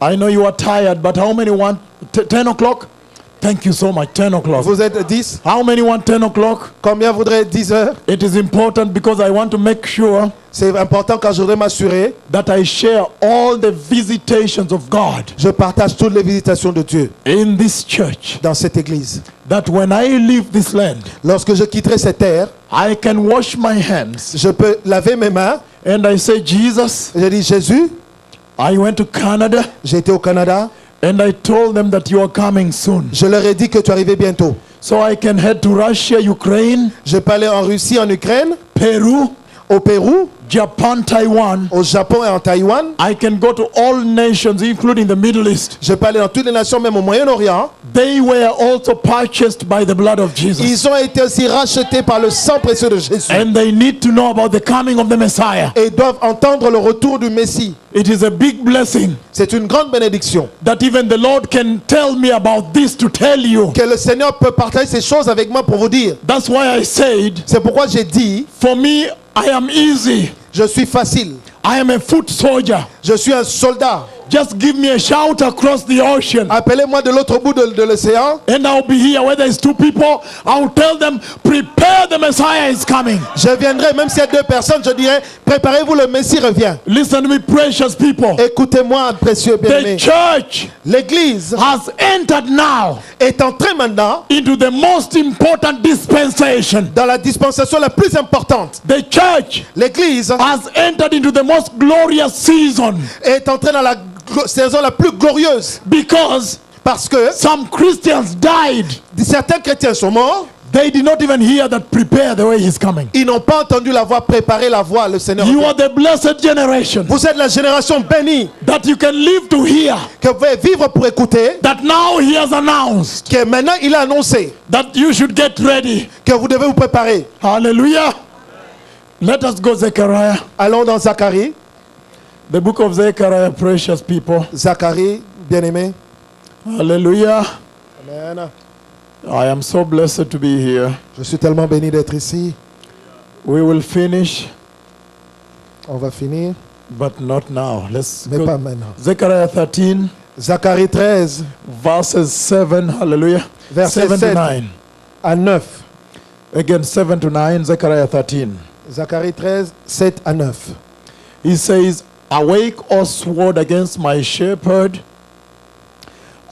I know you are tired, but how many want 10 o'clock? Thank you so much. 10 o'clock. Vous êtes 10? How many want 10 o'clock? Combien voudraient 10 heures? It is important because I want to make sure C'est important car je voudrais m'assurer. that I share all the visitations of God Je partage toutes les visitations de Dieu in this church. dans cette église. That when I leave this land, Lorsque je quitterai cette terre, I can wash my hands je peux laver mes mains. and I say, Jesus, J'ai dit, Jésus, I went to Canada j'ai été au Canada. and I told them that you are coming soon. Je leur ai dit que tu arrivais bientôt. So I can head to Russia, Ukraine, Je peux aller en Russie, en Ukraine, Peru, au Pérou, Japan, Taiwan. au Japon et en Taïwan. I can go to all nations, including the Middle East. Je peux aller dans toutes les nations, même au Moyen-Orient. They were also purchased by the blood of Jesus. Ils ont été aussi rachetés par le sang précieux de Jésus. And they need to know about the coming of the Messiah. Et doivent entendre le retour du Messie. It is a big blessing C'est une grande bénédiction. that even the Lord can tell me about this to tell you. Que le Seigneur peut partager ces choses avec moi pour vous dire. That's why I said, C'est pourquoi j'ai dit, for me, I am easy. je suis facile. I am a foot soldier. Je suis un soldat. Just give me a shout across the ocean Appelez-moi de l'autre bout de l'océan. and I'll be here. Whether it's two people, I'll tell them, prepare, the Messiah is coming. Je viendrai, même s'il y a 2 personnes, je dirai, préparez-vous, le Messie revient. Listen to me, precious people. Écoutez-moi, précieux The bien-aimés. church L'église has entered now est entrée maintenant into the most important dispensation. dans la dispensation la plus importante. The church L'église has entered into the most glorious season est entrée dans la saison la plus glorieuse because parce que some Christians died. certains chrétiens sont morts. They did not even hear that prepare the way he's coming. Ils n'ont pas entendu la voix préparer la voie, le Seigneur. You are the blessed generation Vous êtes la génération bénie that you can live to hear que vous pouvez vivre pour écouter, that now he has announced que maintenant il a annoncé that you should get ready. que vous devez vous préparer. Hallelujah. Let us go Zechariah. Allons dans Zacharie. The book of Zechariah, precious people. Zacharie, bien-aimé. Hallelujah. Amen. I am so blessed to be here. Je suis tellement béni d'être ici. We will finish, On va finir, but not now. Let's mais go. pas maintenant. Zechariah 13, Zacharie 13, verses 7. Hallelujah. Verset 7 to 7. 9. à 9. Again, 7 to 9, Zechariah 13. Zacharie 13, 7 à 9. He says, awake, O sword, against my shepherd,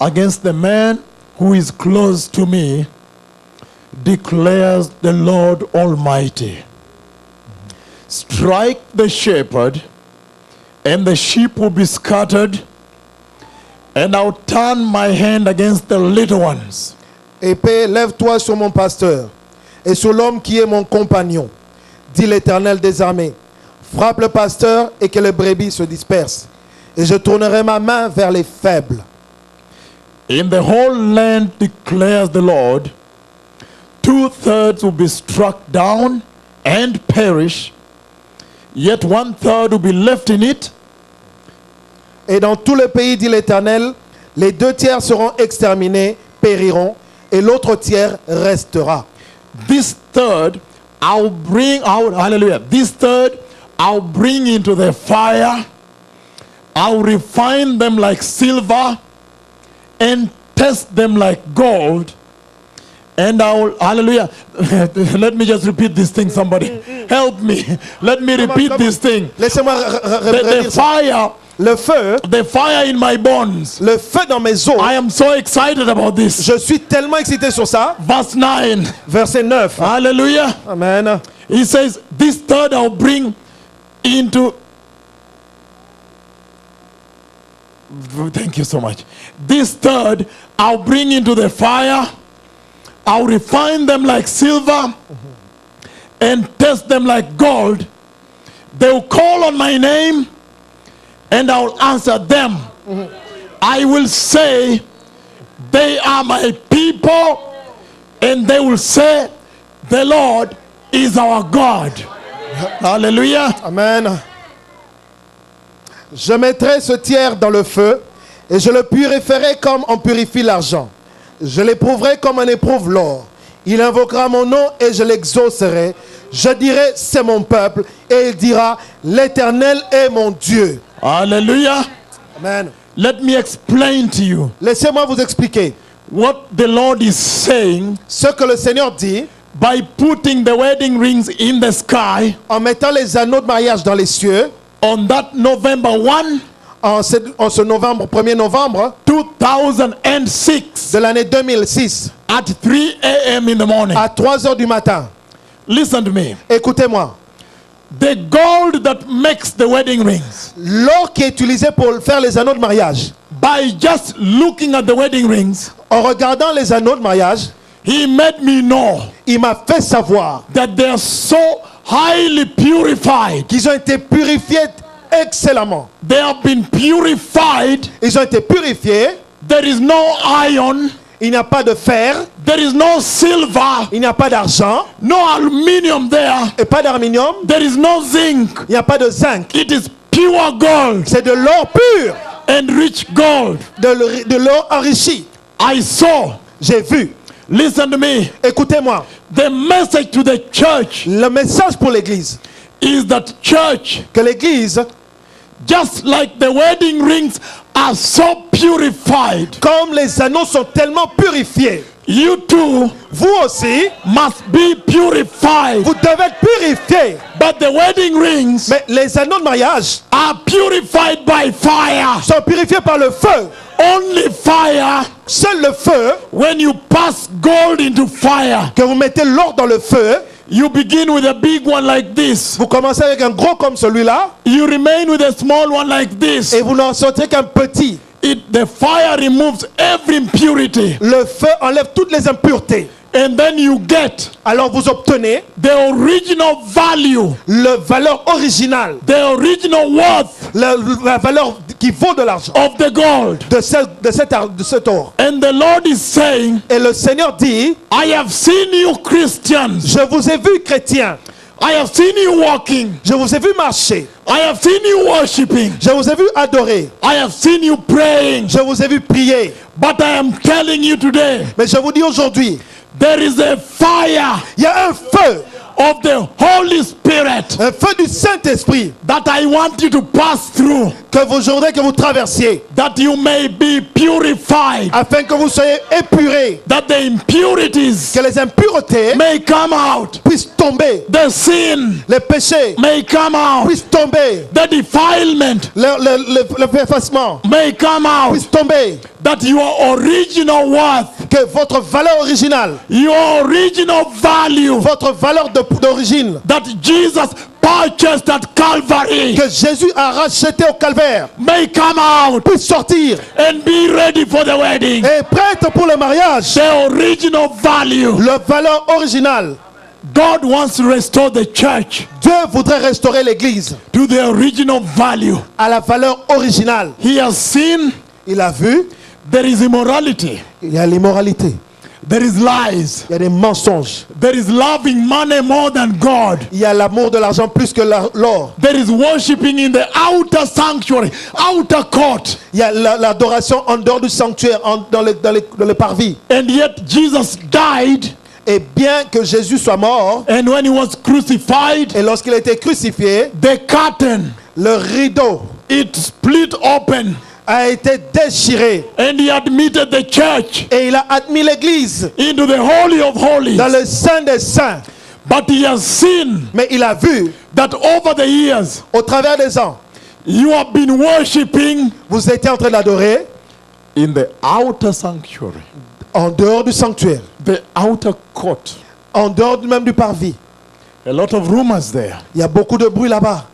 against the man who is close to me, declares the Lord Almighty. Strike the shepherd, and the sheep will be scattered, and I'll turn my hand against the little ones. Épée, lève-toi sur mon pasteur et sur l'homme qui est mon compagnon, dit l'Éternel des armées. Frappe le pasteur et que les brebis se dispersent. Et je tournerai ma main vers les faibles. In the whole land, declares the Lord, 2/3 will be struck down and perish, yet 1/3 will be left in it. Et dans tout le pays, dit l'Éternel, les 2/3 seront exterminés, périront, et l'autre tiers restera. This third, I'll bring out, hallelujah, this third, I'll bring into the fire, I'll refine them like silver, and test them like gold, and I'll, hallelujah, let me just repeat this thing, somebody, help me, let me repeat this thing. Laissez-moi The redire ça. fire, Le feu, the fire in my bones. le feu dans mes os. I am so excited about this. Je suis tellement excité sur ça. Verse 9. Verset 9. Hallelujah. Amen. He says, this third I'll bring into. Thank you so much. This third I'll bring into the fire. I'll refine them like silver and test them like gold. They'll call on my name and I'll answer them. I will say, they are my people, and they will say, the Lord is our God. Hallelujah. Amen. Je mettrai ce tiers dans le feu et je le purifierai comme on purifie l'argent. Je l'éprouverai comme on éprouve l'or. Il invoquera mon nom et je l'exaucerai. Je dirai, c'est mon peuple, et il dira, l'Éternel est mon Dieu. Hallelujah. Amen. Let me explain to you Laissez-moi vous expliquer what the Lord is saying ce que le Seigneur dit by putting the wedding rings in the sky en mettant les anneaux de mariage dans les cieux on that November 1, en ce novembre, 1er novembre 2006 de l'année 2006 at 3 a.m. in the morning. à 3 heures du matin. Listen to me. Écoutez-moi. The gold that makes the wedding rings, L'or qui est utilisé pour faire les anneaux de mariage, by just looking at the wedding rings, en regardant les anneaux de mariage, he made me know il m'a fait savoir that they are so highly purified. qu'ils ont été purifiés excellemment. They have been purified. Ils ont été purifiés. There is no iron, Il n'y a pas de fer, there is no silver, il n'y a pas d'argent no aluminium there, et pas d'aluminium. there is no zinc. Il n'y a pas de zinc. It is pure gold C'est de l'or pur, and rich gold. de l'or enrichi. I saw. J'ai vu. Listen to me. Écoutez-moi. The message to the church Le message pour l'église, is that church, que l'église, just like the wedding rings are so purified, comme les anneaux sont tellement purifiés, you too vous aussi, must be purified. vous devez être purifiés. But the wedding rings Mais les anneaux de mariage are purified by fire. sont purifiés par le feu. Only fire. Seul le feu, When you pass gold into fire, que vous mettez l'or dans le feu, you begin with a big one like this. vous commencez avec un gros comme celui-là, You remain with a small one like this. et vous n'en sortez qu'un petit. The fire removes every impurity. Le feu enlève toutes les impuretés. And then you get Alors vous obtenez the original value, la valeur originale, the original worth la valeur qui vaut de l'argent, of the gold. de cet or. And the Lord is saying, Et le Seigneur dit, I have seen you Christians. je vous ai vu chrétiens, I have seen you walking. je vous ai vu marcher, I have seen you worshiping. je vous ai vu adorer, I have seen you praying. je vous ai vu prier. But I am telling you today, Mais je vous dis aujourd'hui, there is a fire il y a un feu, of the Holy Spirit un feu du Saint-Esprit that I want you to pass through, que vous voudrez que vous traversiez, that you may be purified, afin que vous soyez épurés, that the impurities que les impuretés may come out, puissent tomber, the sin les péchés may come out, puissent tomber, the defilement l'effacement may come out, puisse tomber, that your original worth, que votre valeur originale, your original value votre valeur d'origine, that Jesus purchased at Calvary que Jésus a racheté au calvaire, may come out puisse sortir and be ready for the wedding. et prête pour le mariage. The original value. La valeur originale. God wants to restore the church Dieu voudrait restaurer l'église to the original value. à la valeur originale. He has seen Il a vu, there is immorality, il y a l'immoralité, there is lies, il y a des mensonges, there is loving money more than God, il y a l'amour de l'argent plus que l'or, there is worshiping in the outer sanctuary, outer court, il y a l'adoration en dehors du sanctuaire, dans le parvis. and yet Jesus died, Et bien que Jésus soit mort, and when he was crucified, et lorsqu'il a été crucifié, the curtain, le rideau it split open, a été déchiré and he admitted the church et il a admis l'église into the Holy of Holies. dans le Saint des Saints. But he has seen Mais il a vu, that over the years, au travers des ans, you have been worshiping vous étiez en train d'adorer in the outer sanctuary, en dehors du sanctuaire, the outer court. en dehors même du parvis. A lot of rumors there. Il y a beaucoup de bruit là-bas.